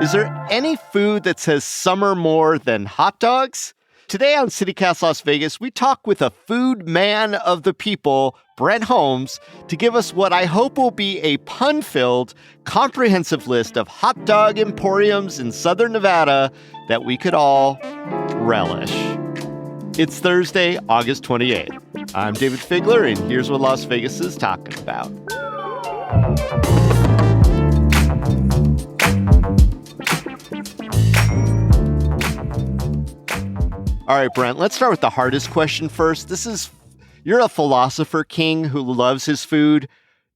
Is there any food that says summer more than hot dogs? Today on CityCast Las Vegas, we talk with a food man of the people, Brent Holmes, to give us what I hope will be a pun-filled, comprehensive list of hot dog emporiums in Southern Nevada that we could all relish. It's Thursday, August 28th. I'm Dayvid Figler, and here's what Las Vegas is talking about. All right, Brent, let's start with the hardest question first. You're a philosopher king who loves his food.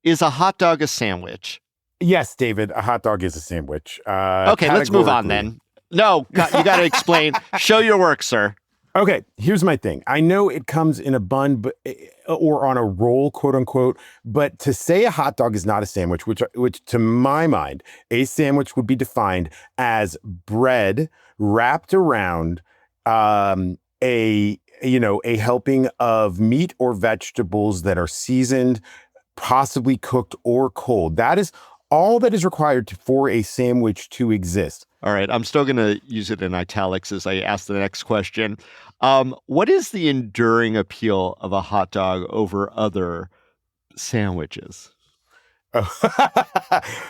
Is a hot dog a sandwich? Yes, David, a hot dog is a sandwich. Okay, let's move on then. No, you got to explain. Show your work, sir. Okay, here's my thing. I know it comes in a bun or on a roll, quote unquote, but to say a hot dog is not a sandwich, which to my mind, a sandwich would be defined as bread wrapped around a helping of meat or vegetables that are seasoned, possibly cooked or cold. That is all that is required for a sandwich to exist. All right, I'm still going to use it in italics as I ask the next question. What is the enduring appeal of a hot dog over other sandwiches?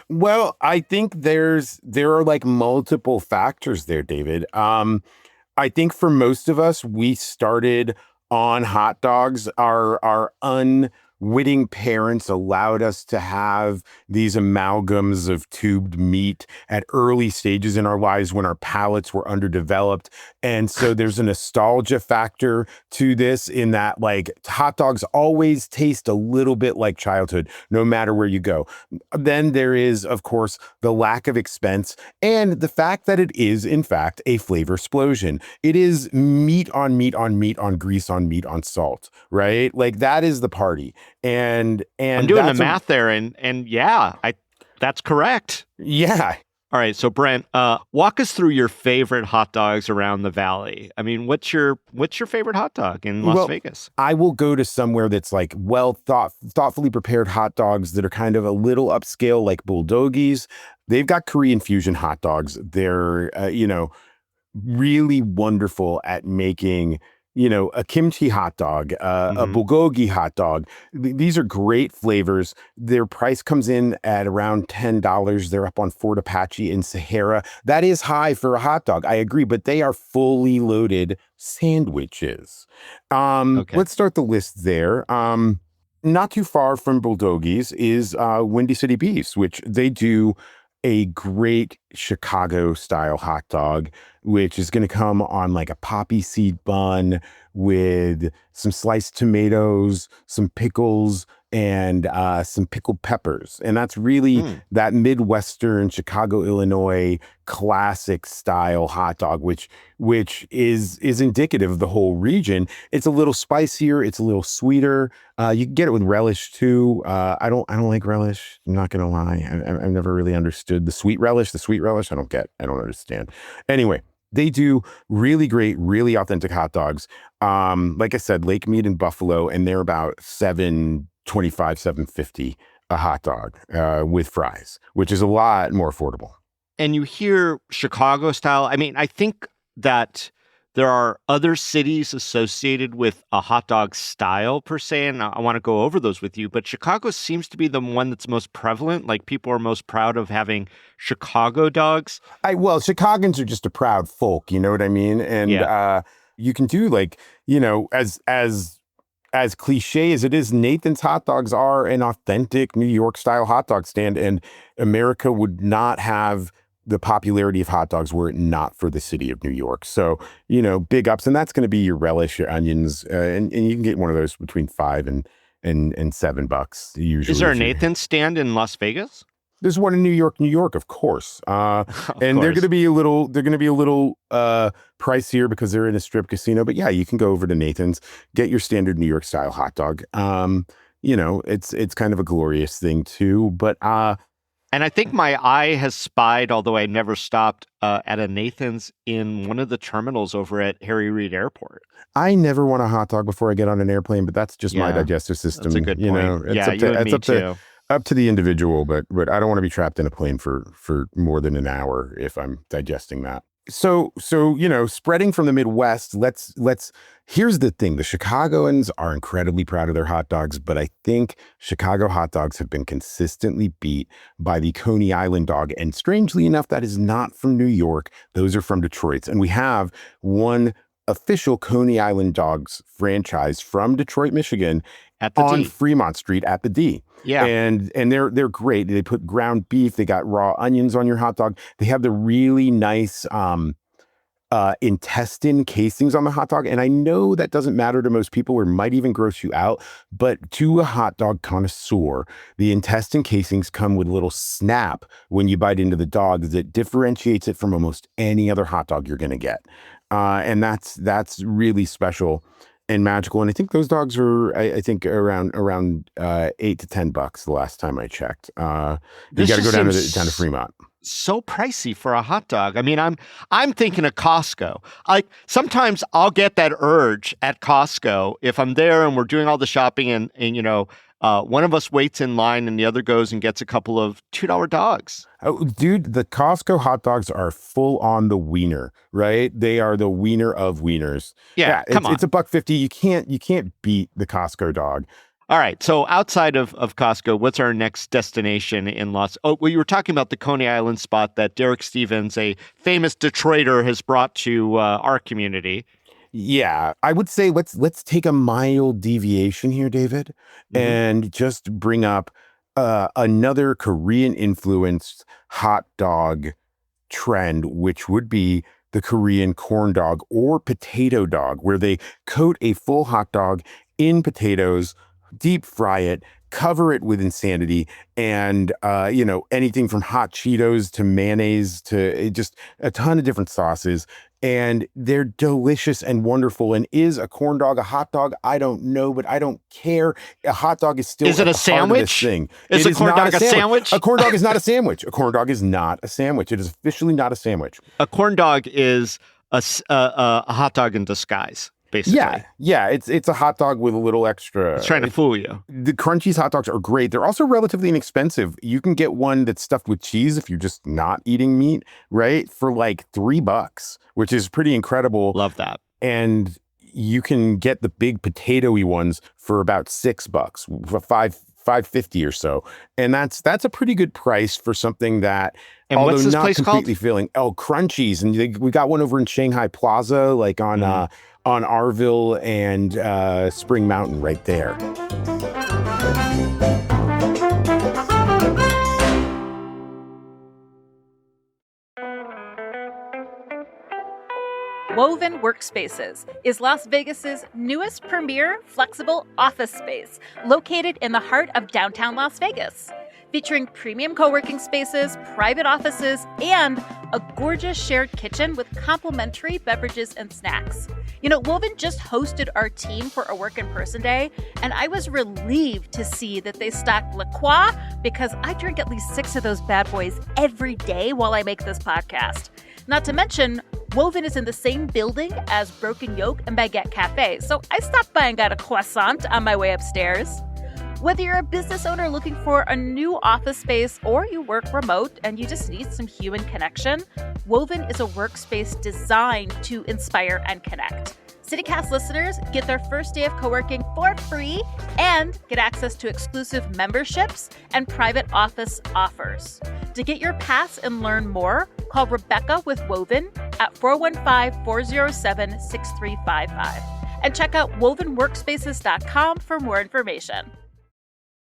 Well, I think there are like multiple factors there, David. I think for most of us, we started on hot dogs. Our unwitting parents allowed us to have these amalgams of tubed meat at early stages in our lives when our palates were underdeveloped. And so there's a nostalgia factor to this in that, like, hot dogs always taste a little bit like childhood, no matter where you go. Then there is, of course, the lack of expense and the fact that it is, in fact, a flavor explosion. It is meat on meat on meat on grease on meat on salt, right? Like, that is the party. And I'm doing the math there, and yeah, that's correct. Yeah. All right, so Brent, walk us through your favorite hot dogs around the valley. I mean, what's your favorite hot dog in Las Vegas? I will go to somewhere that's like thoughtfully prepared hot dogs that are kind of a little upscale, like Bulldoggies. They've got Korean fusion hot dogs. They're really wonderful at making a kimchi hot dog, a bulgogi hot dog. These are great flavors. Their price comes in at around $10. They're up on Fort Apache in Sahara. That is high for a hot dog. I agree, but they are fully loaded sandwiches. Okay. Let's start the list there. Not too far from Bulldoggies is Windy City Beefs, which they do a great Chicago-style hot dog, which is going to come on like a poppy seed bun with some sliced tomatoes, some pickles, and some pickled peppers. And that's really that Midwestern Chicago, Illinois classic style hot dog, which is indicative of the whole region. It's a little spicier. It's a little sweeter. You can get it with relish too. I don't like relish. I'm not gonna lie. I've never really understood the sweet relish. I don't understand. Anyway, they do really great, really authentic hot dogs. Like I said, Lake Mead and Buffalo, and they're about $7.25, $7.50 a hot dog with fries, which is a lot more affordable. And you hear Chicago style. I mean, I think that there are other cities associated with a hot dog style per se, and I want to go over those with you. But Chicago seems to be the one that's most prevalent. Like, people are most proud of having Chicago dogs. Chicagoans are just a proud folk, you know what I mean? And you can do as cliche as it is, Nathan's hot dogs are an authentic New York style hot dog stand, and America would not have the popularity of hot dogs were it not for the city of New York. So, big ups. And that's going to be your relish, your onions. And you can get one of those between $5 and $7 usually. Is there a Nathan's stand in Las Vegas? There's one in New York, of course. Of and course. they're going to be a little pricier because they're in a strip casino. But yeah, you can go over to Nathan's, get your standard New York style hot dog. It's kind of a glorious thing too. But and I think my eye has spied, although I never stopped, at a Nathan's in one of the terminals over at Harry Reid Airport. I never want a hot dog before I get on an airplane, but that's just my digestive system. That's a good point. It's up to Up to the individual, but I don't want to be trapped in a plane for more than an hour if I'm digesting that. So spreading from the Midwest, let's here's the thing. The Chicagoans are incredibly proud of their hot dogs, but I think Chicago hot dogs have been consistently beat by the Coney Island dog. And strangely enough, that is not from New York. Those are from Detroit. And we have one official Coney Island dogs franchise from Detroit, Michigan, At the on D. Fremont Street at the D. Yeah. And they're great. They put ground beef, they got raw onions on your hot dog. They have the really nice intestine casings on the hot dog. And I know that doesn't matter to most people or might even gross you out, but to a hot dog connoisseur, the intestine casings come with a little snap when you bite into the dog that differentiates it from almost any other hot dog you're going to get. And that's really special and magical. And I think those dogs are, I think around $8 to $10 the last time I checked. You got to go down to Fremont. So pricey for a hot dog. I mean, I'm thinking of Costco. Sometimes I'll get that urge at Costco if I'm there and we're doing all the shopping and one of us waits in line and the other goes and gets a couple of $2 dogs. Oh, dude, the Costco hot dogs are full on the wiener, right? They are the wiener of wieners. Yeah, come on. It's $1.50. You can't beat the Costco dog. All right. So outside of Costco, what's our next destination in well, you were talking about the Coney Island spot that Derek Stevens, a famous Detroiter, has brought to our community. Yeah, I would say let's take a mild deviation here, David, and just bring up another Korean influenced hot dog trend, which would be the Korean corn dog or potato dog, where they coat a full hot dog in potatoes, deep fry it, cover it with insanity, and anything from hot Cheetos to mayonnaise to just a ton of different sauces. And they're delicious and wonderful. And is a corn dog a hot dog? I don't know, but I don't care. A hot dog is still is it a sandwich? Thing. Is a corn dog a sandwich? A corn dog is not a sandwich. A corn dog is not a sandwich. It is officially not a sandwich. A corn dog is a hot dog in disguise. Basically. Yeah, it's a hot dog with a little extra. It's trying to fool you. The Crunchies hot dogs are great. They're also relatively inexpensive. You can get one that's stuffed with cheese if you're just not eating meat, right? For like $3, which is pretty incredible. Love that. And you can get the big potatoy ones for about $6, for $5.50 or so, and that's a pretty good price for something that, and although what's this not place completely called? filling. Oh, Crunchies, and we got one over in Shanghai Plaza, like on Arville and Spring Mountain, right there. Woven Workspaces is Las Vegas's newest premier flexible office space, located in the heart of downtown Las Vegas. Featuring premium co-working spaces, private offices, and a gorgeous shared kitchen with complimentary beverages and snacks. Woven just hosted our team for a work in person day, and I was relieved to see that they stocked La Croix because I drink at least 6 of those bad boys every day while I make this podcast. Not to mention, Woven is in the same building as Broken Yolk and Baguette Cafe, so I stopped by and got a croissant on my way upstairs. Whether you're a business owner looking for a new office space or you work remote and you just need some human connection, Woven is a workspace designed to inspire and connect. CityCast listeners get their first day of co-working for free and get access to exclusive memberships and private office offers. To get your pass and learn more, call Rebecca with Woven at 415-407-6355 and check out wovenworkspaces.com for more information.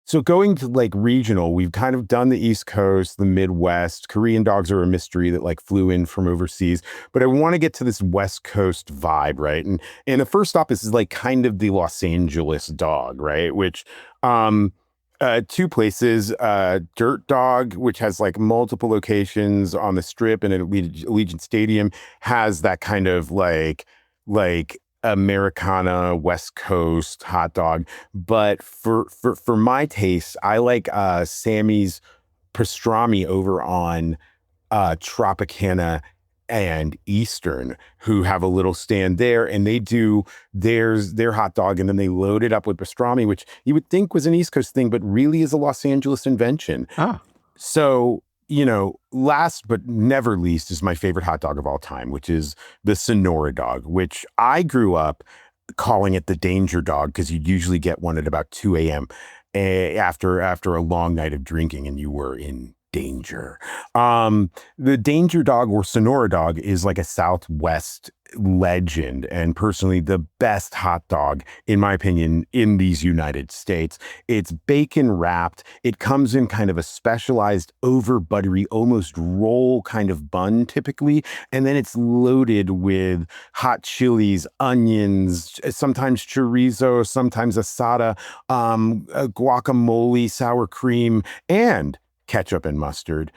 So going to like regional, we've kind of done the East Coast, the Midwest. Korean dogs are a mystery that like flew in from overseas, but I want to get to this West Coast vibe, right? And the first stop is like kind of the Los Angeles dog, right? Which 2 places, Dirt Dog, which has like multiple locations on the Strip and at Allegiant Stadium, has that kind of like Americana West Coast hot dog. But for my taste, I like Sammy's pastrami over on Tropicana and Eastern, who have a little stand there, and they do their hot dog, and then they load it up with pastrami, which you would think was an East Coast thing, but really is a Los Angeles invention. Ah. So, last but never least is my favorite hot dog of all time, which is the Sonora dog, which I grew up calling it the danger dog because you'd usually get one at about 2 a.m. After a long night of drinking and you were in danger. The danger dog or Sonora dog is like a Southwest legend and personally the best hot dog, in my opinion, in these United States. It's bacon wrapped. It comes in kind of a specialized over buttery, almost roll kind of bun typically. And then it's loaded with hot chilies, onions, sometimes chorizo, sometimes asada, guacamole, sour cream, and ketchup and mustard.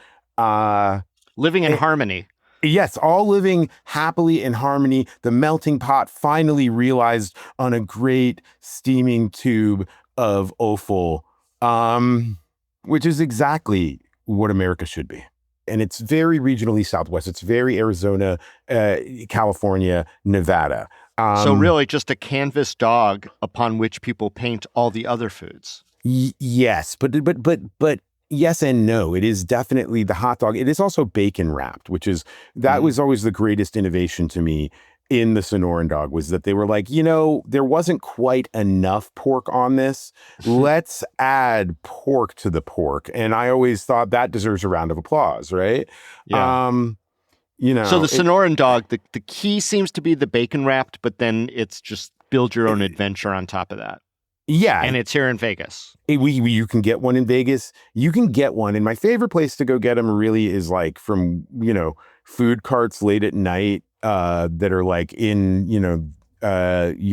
Living in harmony. Yes, all living happily in harmony. The melting pot finally realized on a great steaming tube of offal, which is exactly what America should be. And it's very regionally Southwest. It's very Arizona, California, Nevada. So really just a canvas dog upon which people paint all the other foods. Yes, but yes and no. It is definitely the hot dog. It is also bacon wrapped, which is, that was always the greatest innovation to me in the Sonoran dog, was that they were like, there wasn't quite enough pork on this. Let's add pork to the pork. And I always thought that deserves a round of applause, right? Yeah. So the Sonoran dog, the key seems to be the bacon wrapped, but then it's just build your own adventure on top of that. Yeah. And it's here in Vegas. You can get one in Vegas. You can get one. And my favorite place to go get them really is like from, food carts late at night that are like in, you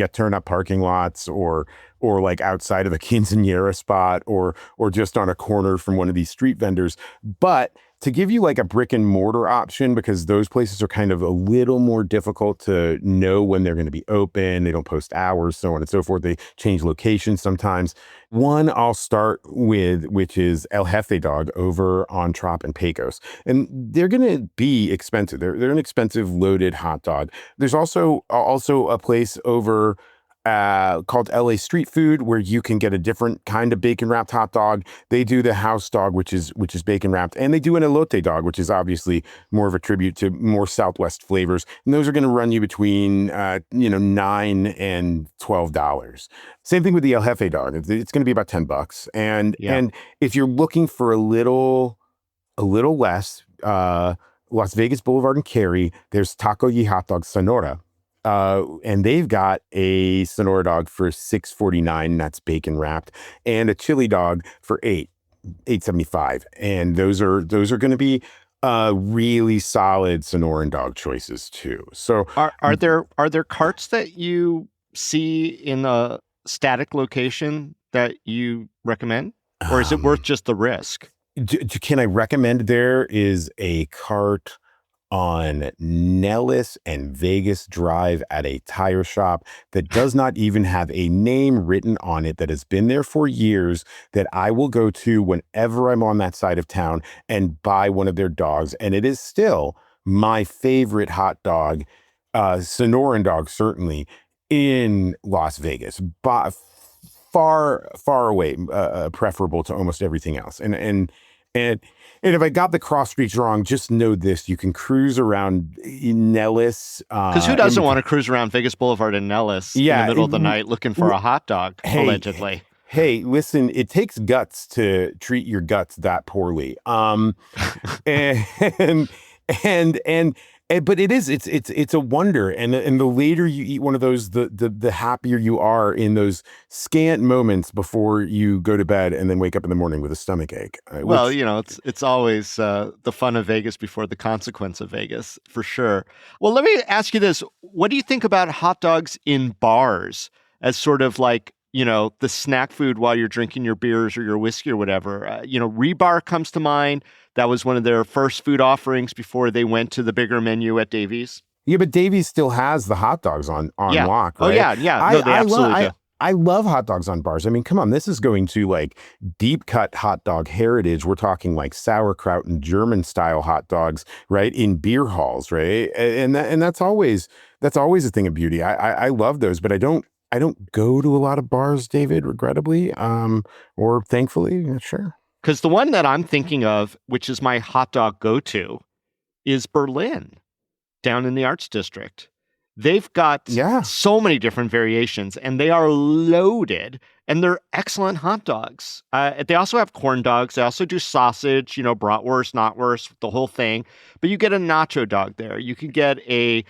turn up parking lots or like outside of a quinceañera spot or just on a corner from one of these street vendors. But to give you like a brick and mortar option, because those places are kind of a little more difficult to know when they're going to be open. They don't post hours, so on and so forth. They change locations sometimes. One I'll start with, which is El Jefe Dog over on Trop and Pecos. And they're going to be expensive. They're an expensive loaded hot dog. There's also a place over called LA Street Food, where you can get a different kind of bacon wrapped hot dog. They do the house dog, which is bacon wrapped, and they do an elote dog, which is obviously more of a tribute to more Southwest flavors. And those are going to run you between $9 and $12. Same thing with the El Jefe dog. It's going to be about $10. And if you're looking for a little less, Las Vegas Boulevard and Cary, there's Taco y Hot Dog Sonora. And they've got a Sonora dog for $6.49, that's bacon wrapped, and a chili dog for $8.75. And those are going to be really solid Sonoran dog choices too. So are there carts that you see in a static location that you recommend, or is it worth just the risk? Can I recommend? There is a cart on Nellis and Vegas Drive at a tire shop that does not even have a name written on it, that has been there for years, that I will go to whenever I'm on that side of town and buy one of their dogs. And it is still my favorite hot dog, Sonoran dog, certainly, in Las Vegas. Far away, preferable to almost everything else. And if I got the cross streets wrong, just know this: you can cruise around Nellis. Because who doesn't want to cruise around Vegas Boulevard in Nellis in the middle of the night looking for a hot dog, allegedly? Hey, listen, it takes guts to treat your guts that poorly. But it's a wonder, and the later you eat one of those, the happier you are in those scant moments before you go to bed and then wake up in the morning with a stomach ache. Well, it's always the fun of Vegas before the consequence of Vegas, for sure. Well, let me ask you this: what do you think about hot dogs in bars as sort of like, the snack food while you're drinking your beers or your whiskey or whatever? Rebar comes to mind. That was one of their first food offerings before they went to the bigger menu at Davies. Yeah, but Davies still has the hot dogs on lock, right? Oh, yeah. No, they absolutely do. I love hot dogs on bars. I mean, come on, this is going to like deep cut hot dog heritage. We're talking like sauerkraut and German style hot dogs, right? In beer halls, right? And that's always a thing of beauty. I love those, but I don't go to a lot of bars, David, regrettably, or thankfully, sure. Because the one that I'm thinking of, which is my hot dog go-to, is Berlin, down in the Arts District. They've got so many different variations, and they are loaded, and they're excellent hot dogs. They also have corn dogs. They also do sausage, bratwurst, knotwurst, the whole thing. But you get a nacho dog there. You can get a,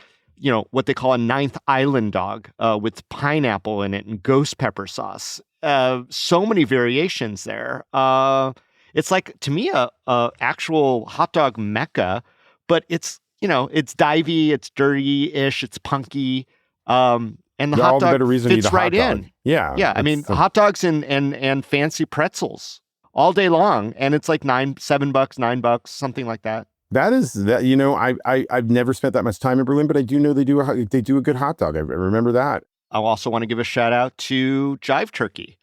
what they call a Ninth Island dog with pineapple in it and ghost pepper sauce. So many variations there. It's like, to me, a actual hot dog mecca, but it's divey, it's dirty-ish, it's punky, and the hot dog fits right in. Yeah. I mean, hot dogs and fancy pretzels all day long, and it's like $7, $9, something like that. That is that. I've never spent that much time in Berlin, but I do know they do a good hot dog. I remember that. I also want to give a shout out to Jive Turkey.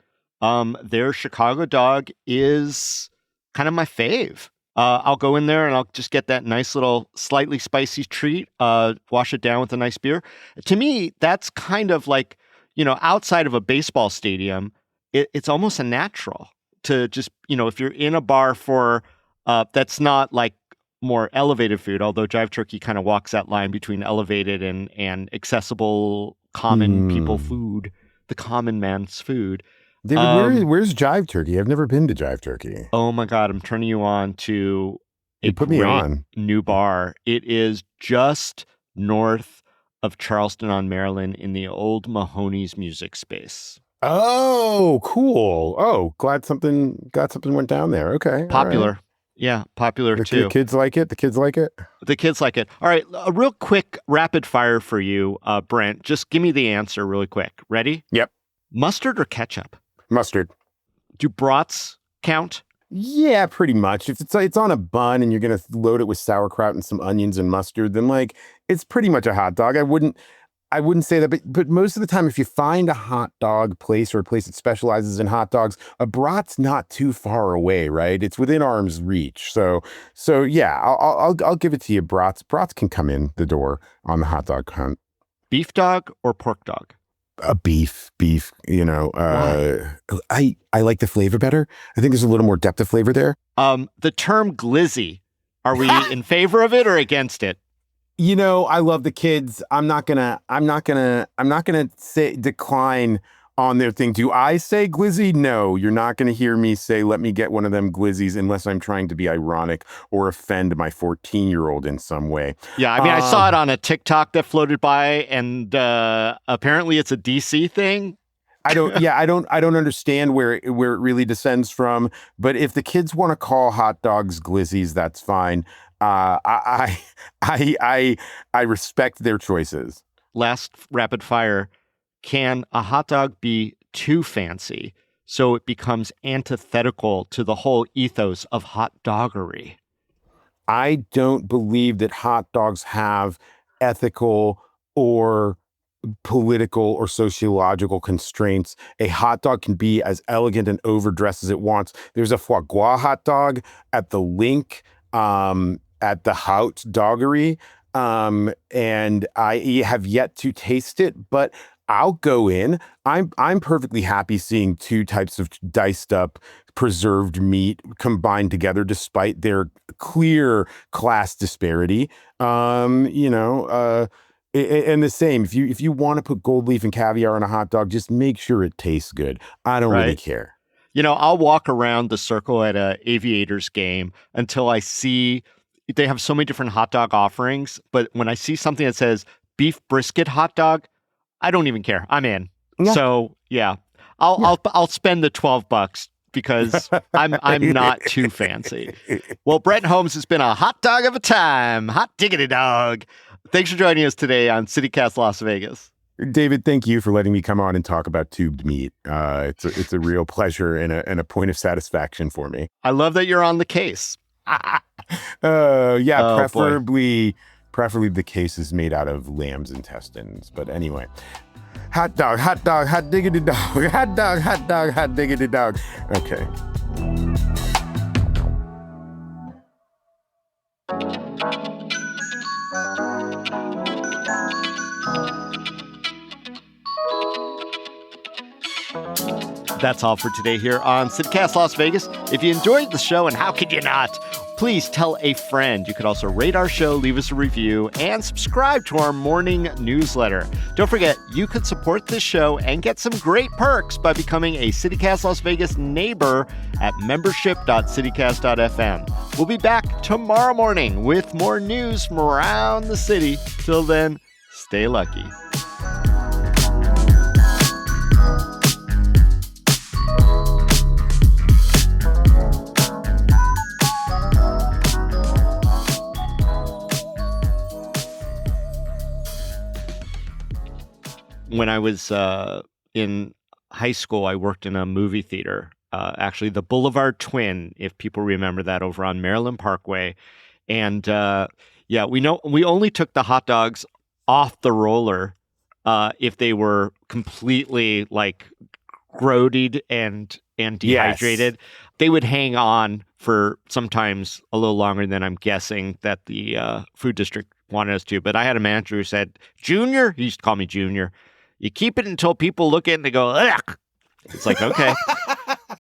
Their Chicago dog is kind of my fave. I'll go in there and I'll just get that nice little slightly spicy treat, wash it down with a nice beer. To me, that's kind of like, outside of a baseball stadium, it's almost a natural to just, if you're in a bar for, that's not like more elevated food, although Jive Turkey kind of walks that line between elevated and accessible common people food, the common man's food. David, where's Jive Turkey? I've never been to Jive Turkey. Oh my God, I'm turning you on to a great new bar. It is just north of Charleston on Maryland in the old Mahoney's Music Space. Oh, cool. Oh, glad something went down there. Okay. Popular. Right. Yeah, popular too. The kids like it? The kids like it? The kids like it. All right, a real quick rapid fire for you, Brent. Just give me the answer really quick. Ready? Yep. Mustard or ketchup? Mustard. Do brats count? Yeah, pretty much. If it's on a bun and you're going to load it with sauerkraut and some onions and mustard, then like it's pretty much a hot dog. I wouldn't say that, but most of the time, if you find a hot dog place or a place that specializes in hot dogs, a brat's not too far away, right? It's within arm's reach. So yeah, I'll give it to you. Brats can come in the door on the hot dog hunt. Beef dog or pork dog? A beef, I like the flavor better. I think there's a little more depth of flavor there. The term glizzy, are we in favor of it or against it? I love the kids. I'm not gonna say decline on their thing. Do I say glizzy? No, you're not gonna hear me say, let me get one of them glizzies unless I'm trying to be ironic or offend my 14-year-old in some way. Yeah, I mean, I saw it on a TikTok that floated by, and apparently it's a DC thing. I don't understand where it really descends from. But if the kids want to call hot dogs glizzies, that's fine. I respect their choices. Last rapid fire. Can a hot dog be too fancy so it becomes antithetical to the whole ethos of hot doggery? I don't believe that hot dogs have ethical or political or sociological constraints. A hot dog can be as elegant and overdressed as it wants. There's a foie gras hot dog at the Link, at the Hout Doggery, and I have yet to taste it, but I'll go in. I'm perfectly happy seeing two types of diced up preserved meat combined together, despite their clear class disparity. And the same, if you want to put gold leaf and caviar on a hot dog, just make sure it tastes good. I don't really care. I'll walk around the circle at a Aviators game until I see they have so many different hot dog offerings. But when I see something that says beef brisket hot dog, I don't even care. I'm in. Yeah. So yeah, I'll spend the $12 because I'm not too fancy. Well, Brent Holmes has been a hot dog of a time. Hot diggity dog. Thanks for joining us today on CityCast Las Vegas. David, thank you for letting me come on and talk about tubed meat. It's a real pleasure and a point of satisfaction for me. I love that you're on the case. Preferably the case is made out of lamb's intestines. But anyway, Hot dog, hot diggity dog, hot diggity dog. Okay. That's all for today here on CityCast Las Vegas. If you enjoyed the show, and how could you not, please tell a friend. You could also rate our show, leave us a review, and subscribe to our morning newsletter. Don't forget, you could support this show and get some great perks by becoming a CityCast Las Vegas neighbor at membership.citycast.fm. We'll be back tomorrow morning with more news from around the city. Till then, stay lucky. When I was in high school, I worked in a movie theater, actually the Boulevard Twin, if people remember that, over on Maryland Parkway. And we only took the hot dogs off the roller if they were completely like grodied and dehydrated. Yes. They would hang on for sometimes a little longer than I'm guessing that the food district wanted us to. But I had a manager who said, Junior, he used to call me Junior, you keep it until people look at it and they go, ugh. It's like, okay.